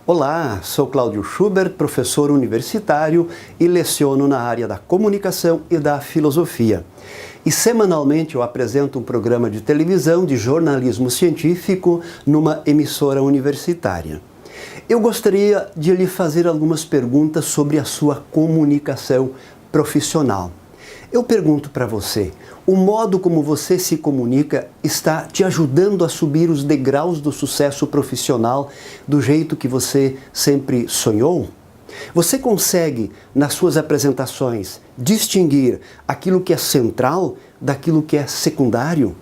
Olá, sou Cláudio Schubert, professor universitário e leciono na área da comunicação e da filosofia. E semanalmente eu apresento um programa de televisão de jornalismo científico numa emissora universitária. Eu gostaria de lhe fazer algumas perguntas sobre a sua comunicação profissional. Eu pergunto para você, o modo como você se comunica está te ajudando a subir os degraus do sucesso profissional do jeito que você sempre sonhou? Você consegue, nas suas apresentações, distinguir aquilo que é central daquilo que é secundário?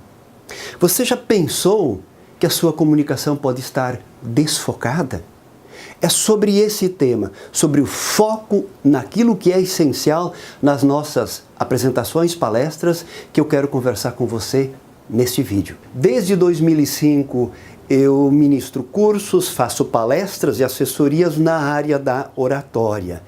Você já pensou que a sua comunicação pode estar desfocada? É sobre esse tema, sobre o foco naquilo que é essencial nas nossas apresentações, palestras, que eu quero conversar com você neste vídeo. Desde 2005 eu ministro cursos, faço palestras e assessorias na área da oratória.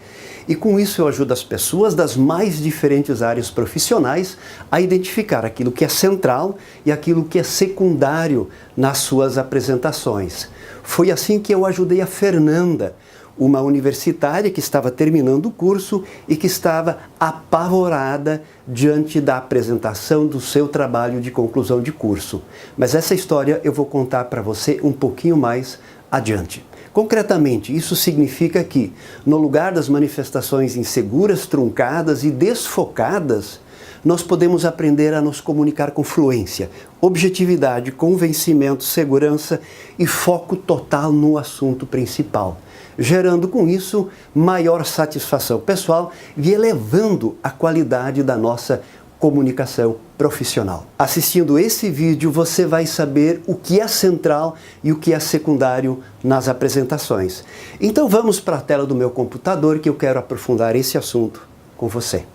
E com isso eu ajudo as pessoas das mais diferentes áreas profissionais a identificar aquilo que é central e aquilo que é secundário nas suas apresentações. Foi assim que eu ajudei a Fernanda, uma universitária que estava terminando o curso e que estava apavorada diante da apresentação do seu trabalho de conclusão de curso. Mas essa história eu vou contar para você um pouquinho mais adiante. Concretamente, isso significa que, no lugar das manifestações inseguras, truncadas e desfocadas, nós podemos aprender a nos comunicar com fluência, objetividade, convencimento, segurança e foco total no assunto principal, gerando com isso maior satisfação pessoal e elevando a qualidade da nossa comunicação profissional. Assistindo esse vídeo, você vai saber o que é central e o que é secundário nas apresentações. Então vamos para a tela do meu computador que eu quero aprofundar esse assunto com você.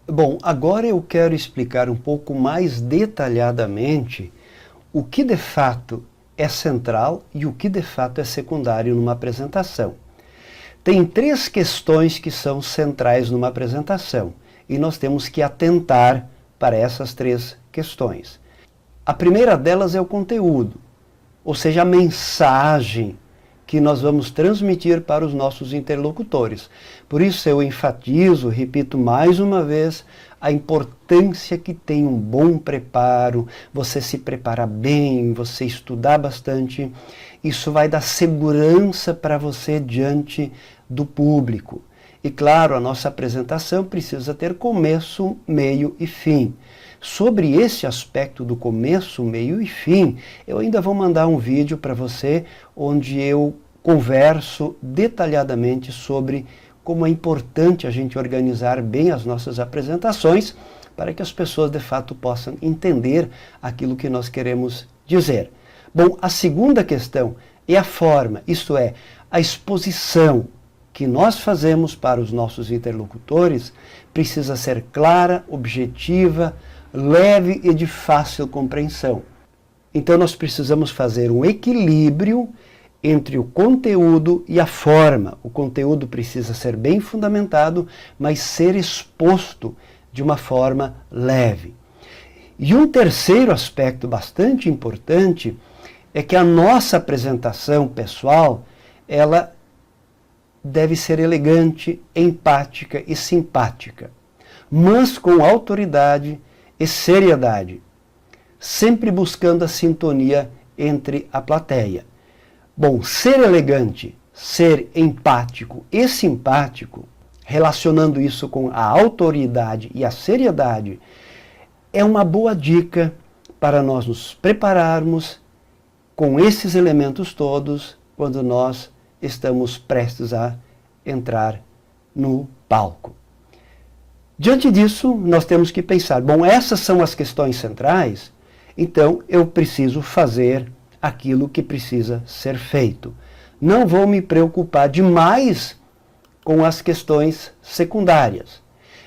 Bom, agora eu quero explicar um pouco mais detalhadamente o que de fato é central e o que de fato é secundário numa apresentação. Tem três questões que são centrais numa apresentação e nós temos que atentar para essas três questões. A primeira delas é o conteúdo, ou seja, a mensagem que nós vamos transmitir para os nossos interlocutores. Por isso eu enfatizo, repito mais uma vez, a importância que tem um bom preparo, você se preparar bem, você estudar bastante. Isso vai dar segurança para você diante do público. E claro, a nossa apresentação precisa ter começo, meio e fim. Sobre esse aspecto do começo, meio e fim, eu ainda vou mandar um vídeo para você onde eu converso detalhadamente sobre como é importante a gente organizar bem as nossas apresentações para que as pessoas de fato possam entender aquilo que nós queremos dizer. Bom, a segunda questão é a forma, isto é, a exposição que nós fazemos para os nossos interlocutores precisa ser clara, objetiva, leve e de fácil compreensão. Então nós precisamos fazer um equilíbrio entre o conteúdo e a forma. O conteúdo precisa ser bem fundamentado, mas ser exposto de uma forma leve. E um terceiro aspecto bastante importante é que a nossa apresentação pessoal, ela deve ser elegante, empática e simpática, mas com autoridade e seriedade, sempre buscando a sintonia entre a plateia. Bom, ser elegante, ser empático e simpático, relacionando isso com a autoridade e a seriedade, é uma boa dica para nós nos prepararmos com esses elementos todos quando nós estamos prestes a entrar no palco. Diante disso, nós temos que pensar, bom, essas são as questões centrais, então eu preciso fazer aquilo que precisa ser feito. Não vou me preocupar demais com as questões secundárias.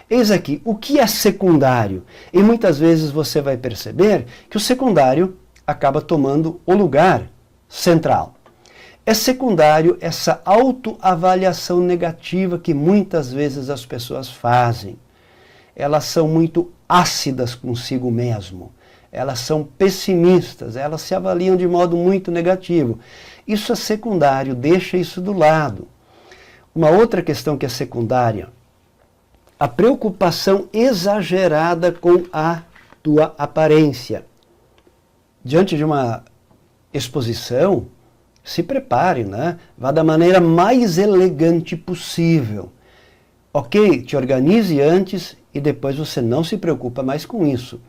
Eis aqui, o que é secundário? E muitas vezes você vai perceber que o secundário acaba tomando o lugar central. É secundário essa autoavaliação negativa que muitas vezes as pessoas fazem. Elas são muito ácidas consigo mesmo. elas são pessimistas, elas se avaliam de modo muito negativo. Isso é secundário, deixa isso do lado. Uma outra questão que é secundária, a preocupação exagerada com a tua aparência. Diante de uma exposição, se prepare, né? Vá da maneira mais elegante possível. Ok, te organize antes e depois você não se preocupa mais com isso.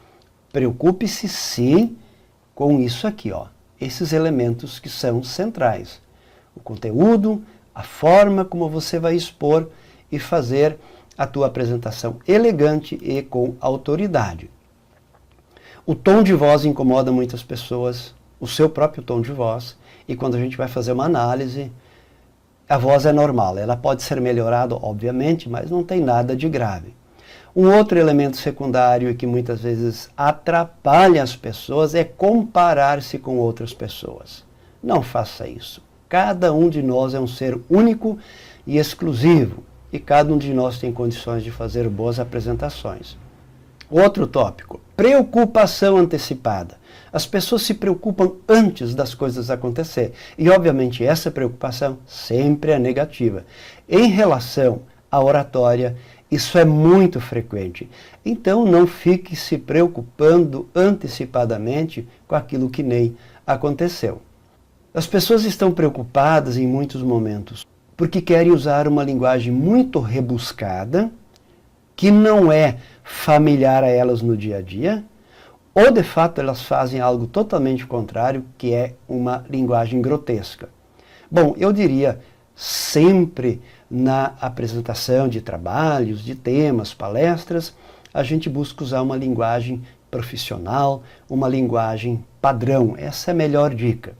Preocupe-se sim com isso aqui, ó. Esses elementos que são centrais. O conteúdo, a forma como você vai expor e fazer a tua apresentação elegante e com autoridade. O tom de voz incomoda muitas pessoas, o seu próprio tom de voz, e quando a gente vai fazer uma análise, a voz é normal. Ela pode ser melhorada, obviamente, mas não tem nada de grave. Um outro elemento secundário que muitas vezes atrapalha as pessoas é comparar-se com outras pessoas. Não faça isso. Cada um de nós é um ser único e exclusivo, e cada um de nós tem condições de fazer boas apresentações. Outro tópico, preocupação antecipada. As pessoas se preocupam antes das coisas acontecer, e obviamente essa preocupação sempre é negativa. Em relação à oratória, isso é muito frequente. Então não fique se preocupando antecipadamente com aquilo que nem aconteceu. As pessoas estão preocupadas em muitos momentos porque querem usar uma linguagem muito rebuscada, que não é familiar a elas no dia a dia, ou de fato elas fazem algo totalmente contrário, que é uma linguagem grotesca. Bom, eu diria sempre na apresentação de trabalhos, de temas, palestras, a gente busca usar uma linguagem profissional, uma linguagem padrão. Essa é a melhor dica.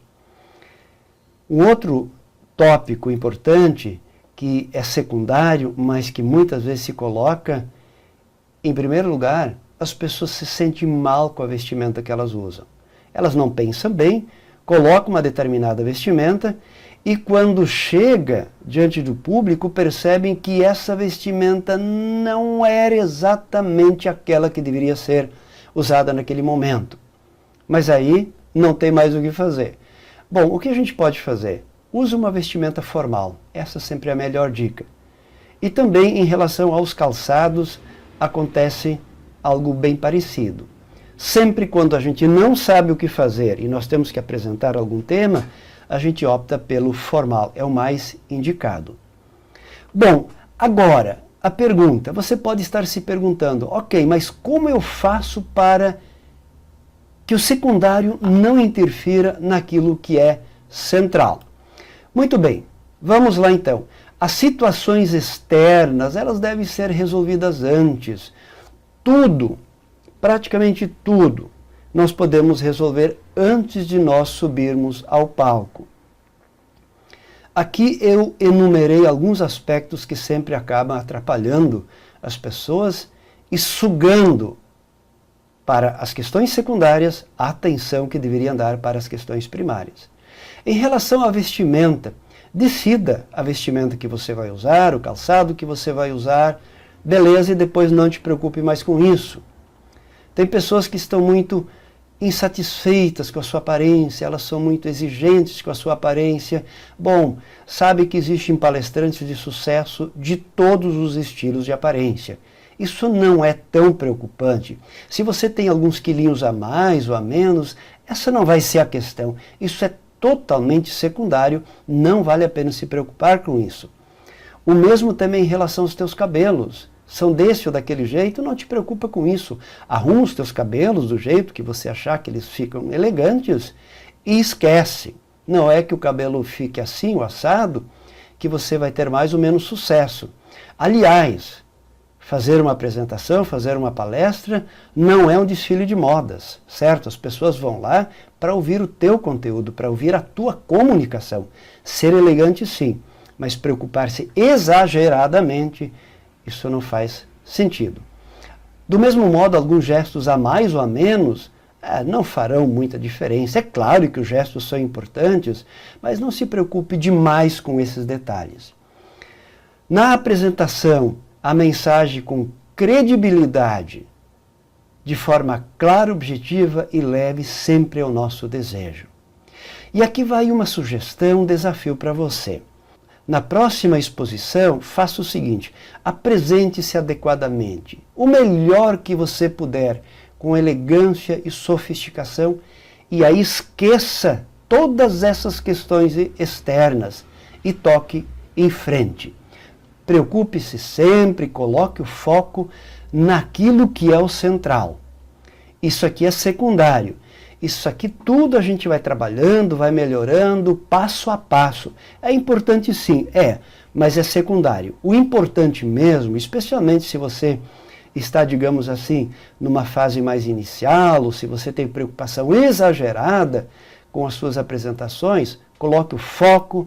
Um outro tópico importante, que é secundário, mas que muitas vezes se coloca em primeiro lugar, as pessoas se sentem mal com a vestimenta que elas usam. Elas não pensam bem, colocam uma determinada vestimenta e quando chega diante do público percebem que essa vestimenta não era exatamente aquela que deveria ser usada naquele momento. Mas aí não tem mais o que fazer. Bom, o que a gente pode fazer? Use uma vestimenta formal. Essa sempre é a melhor dica. E também em relação aos calçados, acontece algo bem parecido. Sempre quando a gente não sabe o que fazer e nós temos que apresentar algum tema, a gente opta pelo formal, é o mais indicado. Bom, agora, a pergunta, você pode estar se perguntando, ok, mas como eu faço para que o secundário não interfira naquilo que é central? Muito bem, vamos lá então. As situações externas, elas devem ser resolvidas antes. Tudo, praticamente tudo, nós podemos resolver antes de nós subirmos ao palco. Aqui eu enumerei alguns aspectos que sempre acabam atrapalhando as pessoas e sugando para as questões secundárias a atenção que deveria dar para as questões primárias. Em relação à vestimenta, decida a vestimenta que você vai usar, o calçado que você vai usar, beleza, e depois não te preocupe mais com isso. Tem pessoas que estão muito insatisfeitas com a sua aparência, elas são muito exigentes com a sua aparência. Bom, sabe que existem palestrantes de sucesso de todos os estilos de aparência. Isso não é tão preocupante. Se você tem alguns quilinhos a mais ou a menos, essa não vai ser a questão. Isso é totalmente secundário, não vale a pena se preocupar com isso. O mesmo também em relação aos teus cabelos. São desse ou daquele jeito, não te preocupa com isso. Arruma os teus cabelos do jeito que você achar que eles ficam elegantes e esquece. Não é que o cabelo fique assim, o assado, que você vai ter mais ou menos sucesso. Aliás, fazer uma apresentação, fazer uma palestra, não é um desfile de modas, certo? As pessoas vão lá para ouvir o teu conteúdo, para ouvir a tua comunicação. Ser elegante sim, mas preocupar-se exageradamente, isso não faz sentido. Do mesmo modo, alguns gestos a mais ou a menos não farão muita diferença. É claro que os gestos são importantes, mas não se preocupe demais com esses detalhes. Na apresentação, a mensagem com credibilidade de forma clara, objetiva e leve sempre ao nosso desejo. E aqui vai uma sugestão, um desafio para você. Na próxima exposição, faça o seguinte: apresente-se adequadamente, o melhor que você puder, com elegância e sofisticação, e aí esqueça todas essas questões externas e toque em frente. Preocupe-se sempre, coloque o foco naquilo que é o central. Isso aqui é secundário. Isso aqui tudo a gente vai trabalhando, vai melhorando, passo a passo. É importante sim, mas é secundário. O importante mesmo, especialmente se você está, digamos assim, numa fase mais inicial, ou se você tem preocupação exagerada com as suas apresentações, coloque o foco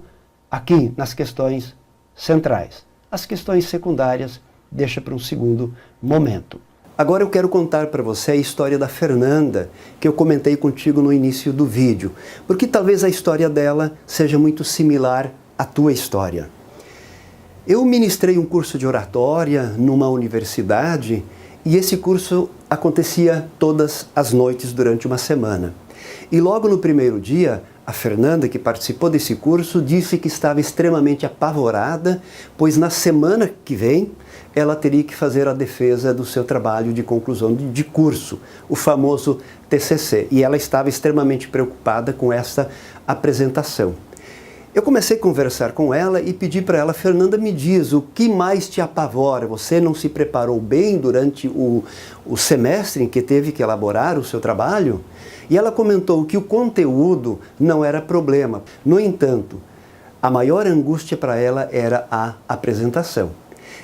aqui nas questões centrais. As questões secundárias deixa para um segundo momento. Agora eu quero contar para você a história da Fernanda, que eu comentei contigo no início do vídeo, porque talvez a história dela seja muito similar à tua história. Eu ministrei um curso de oratória numa universidade e esse curso acontecia todas as noites durante uma semana. E logo no primeiro dia, a Fernanda, que participou desse curso, disse que estava extremamente apavorada, pois na semana que vem ela teria que fazer a defesa do seu trabalho de conclusão de curso, o famoso TCC, e ela estava extremamente preocupada com essa apresentação. Eu comecei a conversar com ela e pedi para ela: Fernanda, me diz, o que mais te apavora? Você não se preparou bem durante o semestre em que teve que elaborar o seu trabalho? E ela comentou que o conteúdo não era problema. No entanto, a maior angústia para ela era a apresentação.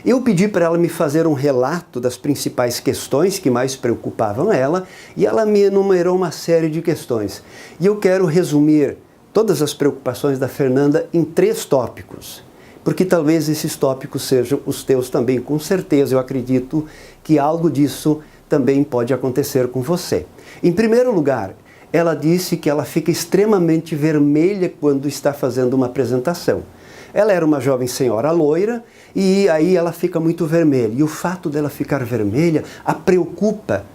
Eu pedi para ela me fazer um relato das principais questões que mais preocupavam ela e ela me enumerou uma série de questões. E eu quero resumir todas as preocupações da Fernanda em 3 tópicos, porque talvez esses tópicos sejam os teus também, com certeza. Eu acredito que algo disso também pode acontecer com você. Em primeiro lugar, ela disse que ela fica extremamente vermelha quando está fazendo uma apresentação. Ela era uma jovem senhora loira e aí ela fica muito vermelha. E o fato dela ficar vermelha a preocupa,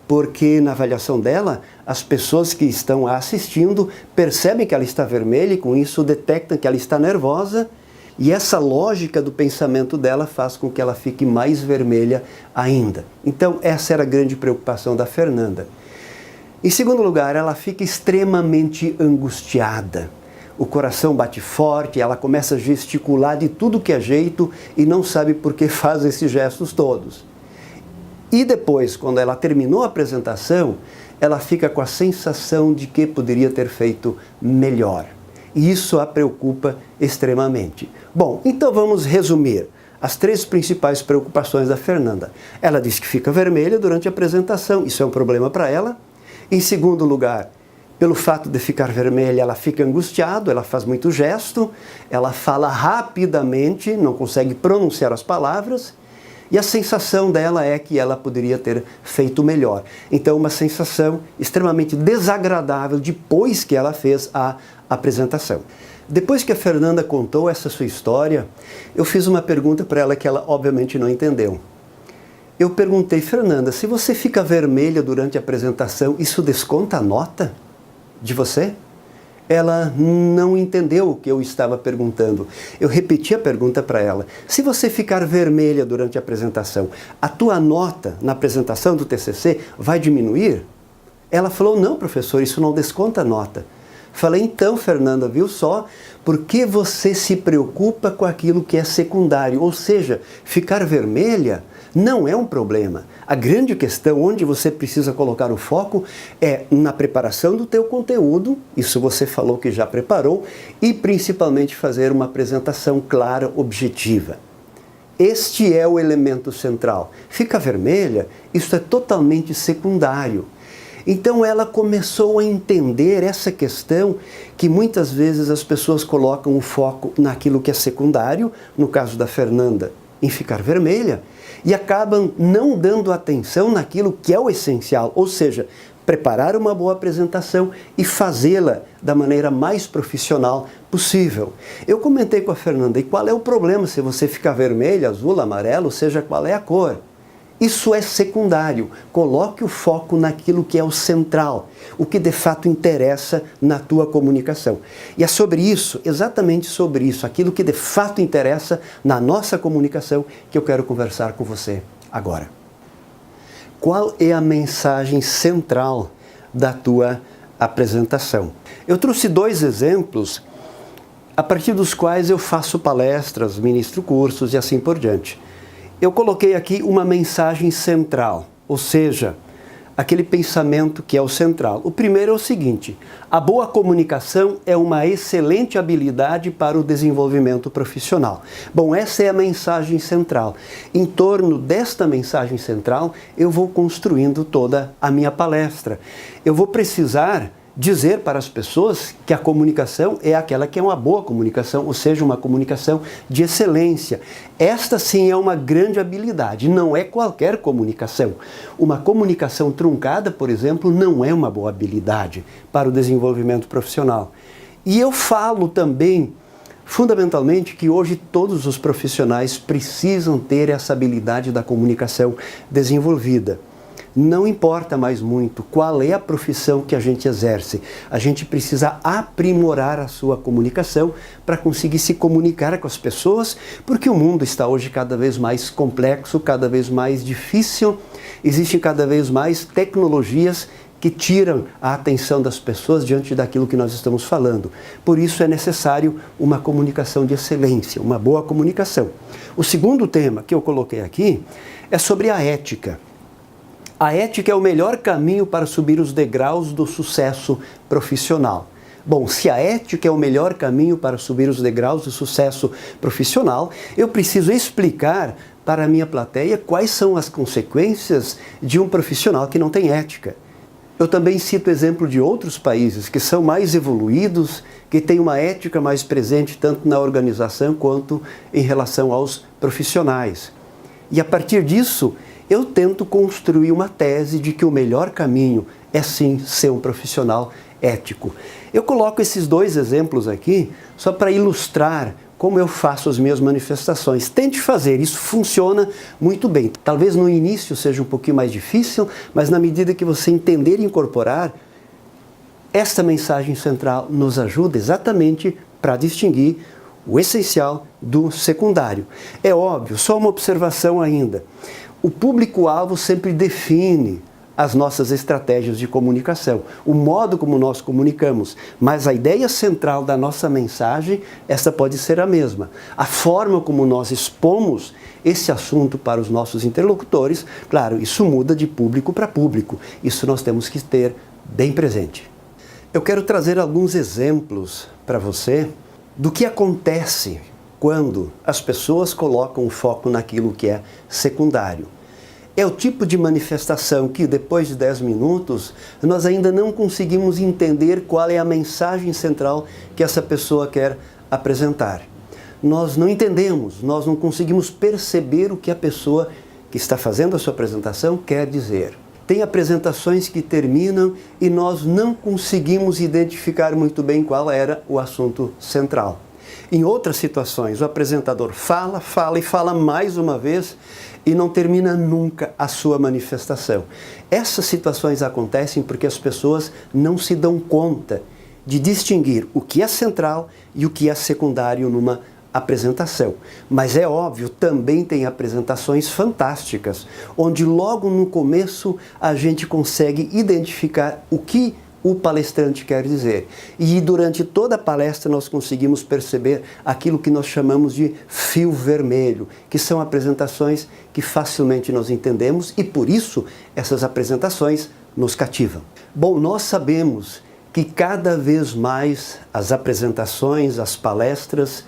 porque na avaliação dela, as pessoas que estão a assistindo percebem que ela está vermelha e com isso detectam que ela está nervosa. E essa lógica do pensamento dela faz com que ela fique mais vermelha ainda. Então essa era a grande preocupação da Fernanda. Em segundo lugar, ela fica extremamente angustiada. O coração bate forte, ela começa a gesticular de tudo que é jeito e não sabe por que faz esses gestos todos. E depois, quando ela terminou a apresentação, ela fica com a sensação de que poderia ter feito melhor. E isso a preocupa extremamente. Bom, então vamos resumir as 3 principais preocupações da Fernanda. Ela diz que fica vermelha durante a apresentação, isso é um problema para ela. Em segundo lugar, pelo fato de ficar vermelha, ela fica angustiada, ela faz muito gesto, ela fala rapidamente, não consegue pronunciar as palavras, e a sensação dela é que ela poderia ter feito melhor. Então, uma sensação extremamente desagradável depois que ela fez a apresentação. Depois que a Fernanda contou essa sua história, eu fiz uma pergunta para ela que ela obviamente não entendeu. Eu perguntei: Fernanda, se você fica vermelha durante a apresentação, isso desconta a nota de você? Ela não entendeu o que eu estava perguntando. Eu repeti a pergunta para ela: se você ficar vermelha durante a apresentação, a tua nota na apresentação do TCC vai diminuir? Ela falou: não, professor, isso não desconta a nota. Falei: então, Fernanda, viu só? Por que você se preocupa com aquilo que é secundário? Ou seja, ficar vermelha não é um problema. A grande questão onde você precisa colocar o foco é na preparação do teu conteúdo, isso você falou que já preparou, e principalmente fazer uma apresentação clara, objetiva. Este é o elemento central. Fica vermelha, isso é totalmente secundário. Então ela começou a entender essa questão que muitas vezes as pessoas colocam o foco naquilo que é secundário, no caso da Fernanda, em ficar vermelha, e acabam não dando atenção naquilo que é o essencial, ou seja, preparar uma boa apresentação e fazê-la da maneira mais profissional possível. Eu comentei com a Fernanda: e qual é o problema se você ficar vermelho, azul, amarelo, seja qual é a cor? Isso é secundário. Coloque o foco naquilo que é o central, o que de fato interessa na tua comunicação. E é sobre isso, exatamente sobre isso, aquilo que de fato interessa na nossa comunicação, que eu quero conversar com você agora. Qual é a mensagem central da tua apresentação? Eu trouxe 2 exemplos a partir dos quais eu faço palestras, ministro cursos e assim por diante. Eu coloquei aqui uma mensagem central, ou seja, aquele pensamento que é o central. O primeiro é o seguinte: a boa comunicação é uma excelente habilidade para o desenvolvimento profissional. Bom, essa é a mensagem central. Em torno desta mensagem central, eu vou construindo toda a minha palestra. Eu vou precisar dizer para as pessoas que a comunicação é aquela que é uma boa comunicação, ou seja, uma comunicação de excelência. Esta sim é uma grande habilidade, não é qualquer comunicação. Uma comunicação truncada, por exemplo, não é uma boa habilidade para o desenvolvimento profissional. E eu falo também, fundamentalmente, que hoje todos os profissionais precisam ter essa habilidade da comunicação desenvolvida. Não importa mais muito qual é a profissão que a gente exerce, a gente precisa aprimorar a sua comunicação para conseguir se comunicar com as pessoas, porque o mundo está hoje cada vez mais complexo, cada vez mais difícil, existem cada vez mais tecnologias que tiram a atenção das pessoas diante daquilo que nós estamos falando. Por isso é necessário uma comunicação de excelência, uma boa comunicação. O segundo tema que eu coloquei aqui é sobre a ética. A ética é o melhor caminho para subir os degraus do sucesso profissional. Bom, se a ética é o melhor caminho para subir os degraus do sucesso profissional, eu preciso explicar para a minha plateia quais são as consequências de um profissional que não tem ética. Eu também cito exemplo de outros países que são mais evoluídos, que têm uma ética mais presente tanto na organização quanto em relação aos profissionais. E a partir disso, eu tento construir uma tese de que o melhor caminho é sim ser um profissional ético. Eu coloco esses 2 exemplos aqui só para ilustrar como eu faço as minhas manifestações. Tente fazer, isso funciona muito bem. Talvez no início seja um pouquinho mais difícil, mas na medida que você entender e incorporar, esta mensagem central nos ajuda exatamente para distinguir o essencial do secundário. É óbvio, só uma observação ainda. O público-alvo sempre define as nossas estratégias de comunicação, o modo como nós comunicamos, mas a ideia central da nossa mensagem, essa pode ser a mesma. A forma como nós expomos esse assunto para os nossos interlocutores, claro, isso muda de público para público, isso nós temos que ter bem presente. Eu quero trazer alguns exemplos para você do que acontece quando as pessoas colocam o foco naquilo que é secundário. É o tipo de manifestação que, depois de 10 minutos, nós ainda não conseguimos entender qual é a mensagem central que essa pessoa quer apresentar. Nós não entendemos, nós não conseguimos perceber o que a pessoa que está fazendo a sua apresentação quer dizer. Tem apresentações que terminam e nós não conseguimos identificar muito bem qual era o assunto central. Em outras situações, o apresentador fala e fala mais uma vez e não termina nunca a sua manifestação. Essas situações acontecem porque as pessoas não se dão conta de distinguir o que é central e o que é secundário numa apresentação. Mas é óbvio, também tem apresentações fantásticas, onde logo no começo a gente consegue identificar o que o palestrante quer dizer. E durante toda a palestra nós conseguimos perceber aquilo que nós chamamos de fio vermelho, que são apresentações que facilmente nós entendemos e por isso essas apresentações nos cativam. Bom, nós sabemos que cada vez mais as apresentações, as palestras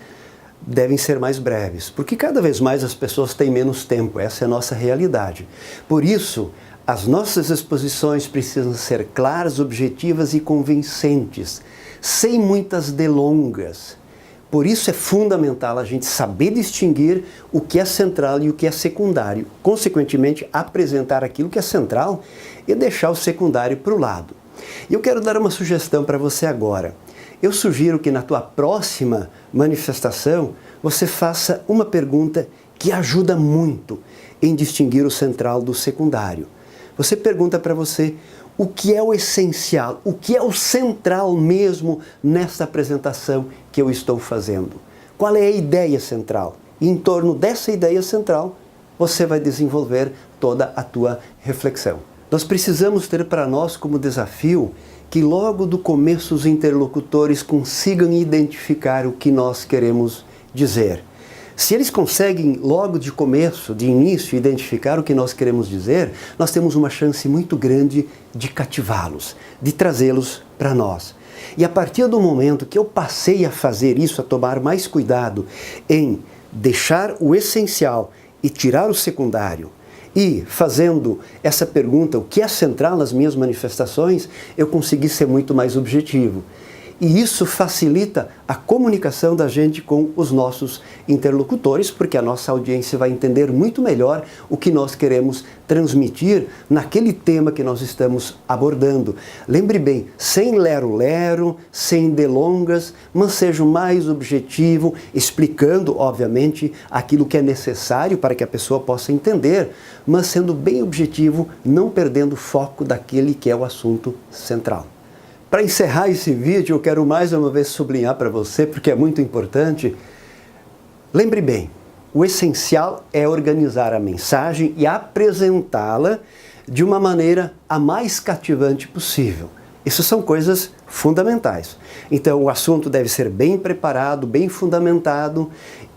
devem ser mais breves, porque cada vez mais as pessoas têm menos tempo, essa é a nossa realidade. Por isso, as nossas exposições precisam ser claras, objetivas e convincentes, sem muitas delongas. Por isso é fundamental a gente saber distinguir o que é central e o que é secundário. Consequentemente, apresentar aquilo que é central e deixar o secundário para o lado. E eu quero dar uma sugestão para você agora. Eu sugiro que na tua próxima manifestação você faça uma pergunta que ajuda muito. em distinguir o central do secundário. Você pergunta para você o que é o essencial, o que é o central mesmo nessa apresentação que eu estou fazendo. Qual é a ideia central? E em torno dessa ideia central, você vai desenvolver toda a tua reflexão. Nós precisamos ter para nós como desafio que logo do começo os interlocutores consigam identificar o que nós queremos dizer. Se eles conseguem logo de começo, de início, identificar o que nós queremos dizer, nós temos uma chance muito grande de cativá-los, de trazê-los para nós. E a partir do momento que eu passei a fazer isso, a tomar mais cuidado em deixar o essencial e tirar o secundário, e fazendo essa pergunta, o que é central nas minhas manifestações, eu consegui ser muito mais objetivo. E isso facilita a comunicação da gente com os nossos interlocutores, porque a nossa audiência vai entender muito melhor o que nós queremos transmitir naquele tema que nós estamos abordando. Lembre bem, sem lero-lero, sem delongas, mas seja o mais objetivo, explicando, obviamente, aquilo que é necessário para que a pessoa possa entender, mas sendo bem objetivo, não perdendo o foco daquele que é o assunto central. Para encerrar esse vídeo, eu quero mais uma vez sublinhar para você, porque é muito importante. Lembre bem, o essencial é organizar a mensagem e apresentá-la de uma maneira a mais cativante possível. Isso são coisas fundamentais. Então, o assunto deve ser bem preparado, bem fundamentado,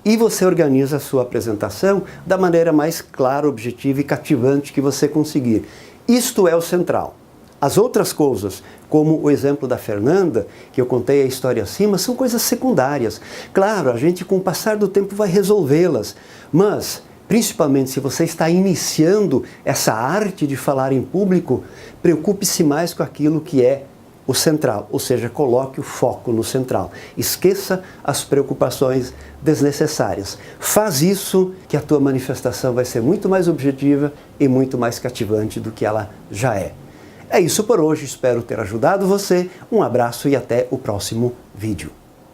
e você organiza a sua apresentação da maneira mais clara, objetiva e cativante que você conseguir. Isto é o central. As outras coisas, como o exemplo da Fernanda, que eu contei a história acima, são coisas secundárias. Claro, a gente com o passar do tempo vai resolvê-las, mas, principalmente se você está iniciando essa arte de falar em público, preocupe-se mais com aquilo que é o central, ou seja, coloque o foco no central. Esqueça as preocupações desnecessárias. Faz isso que a tua manifestação vai ser muito mais objetiva e muito mais cativante do que ela já é. É isso por hoje, espero ter ajudado você. Um abraço e até o próximo vídeo.